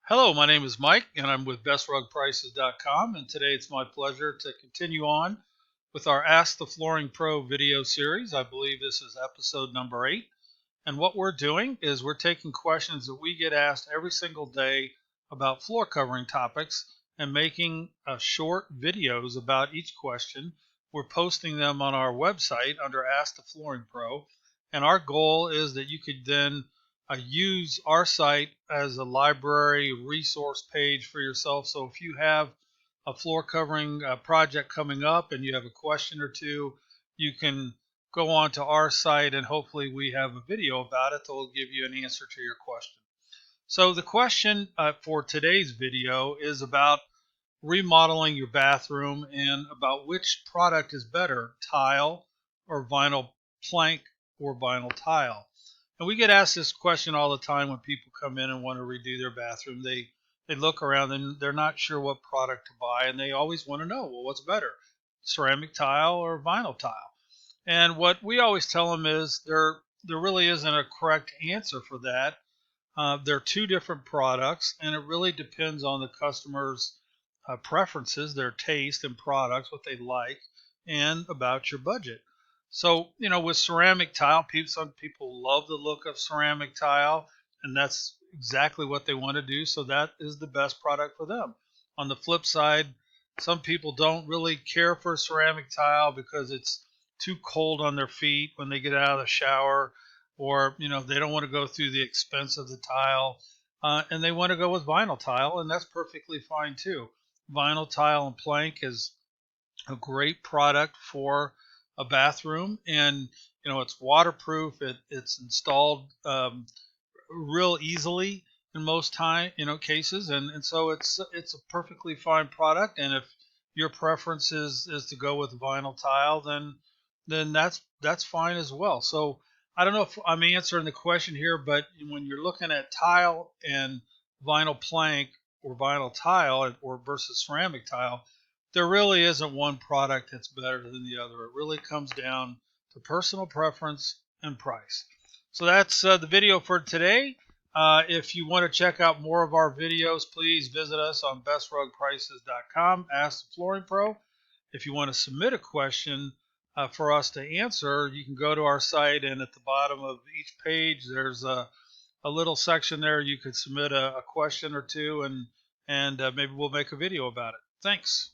Hello, my name is Mike, and I'm with BestRugPrices.com, and today it's my pleasure to continue on with our Ask the Flooring Pro video series. I believe this is episode number 8, and what we're doing is we're taking questions that we get asked every single day about floor covering topics and making short videos about each question. We're posting them on our website under Ask the Flooring Pro, and our goal is that you could then use our site as a library resource page for yourself. So if you have a floor covering project coming up and you have a question or two, you can go on to our site and hopefully we have a video about it that will give you an answer to your question. So the question for today's video is about remodeling your bathroom and about which product is better, tile or vinyl plank or vinyl tile. And we get asked this question all the time when people come in and want to redo their bathroom. They look around and they're not sure what product to buy, and they always want to know, well, what's better, ceramic tile or vinyl tile? And what we always tell them is there really isn't a correct answer for that. They're two different products, and it really depends on the customer's preferences, their taste and products, what they like, and about your budget. So, with ceramic tile, some people love the look of ceramic tile, and that's exactly what they want to do. So that is the best product for them. On the flip side, some people don't really care for ceramic tile because it's too cold on their feet when they get out of the shower, or they don't want to go through the expense of the tile, and they want to go with vinyl tile, and that's perfectly fine too. Vinyl tile and plank is a great product for a bathroom, and it's waterproof. It's installed real easily in most cases, and so it's a perfectly fine product. And if your preference is to go with vinyl tile, then that's fine as well. So I don't know if I'm answering the question here, but when you're looking at tile and vinyl plank or vinyl tile or versus ceramic tile, there really isn't one product that's better than the other. It really comes down to personal preference and price. So that's the video for today. If you want to check out more of our videos, please visit us on BestRugPrices.com. Ask the Flooring Pro. If you want to submit a question for us to answer, you can go to our site, and at the bottom of each page, there's a little section there. You could submit a question or two, and maybe we'll make a video about it. Thanks.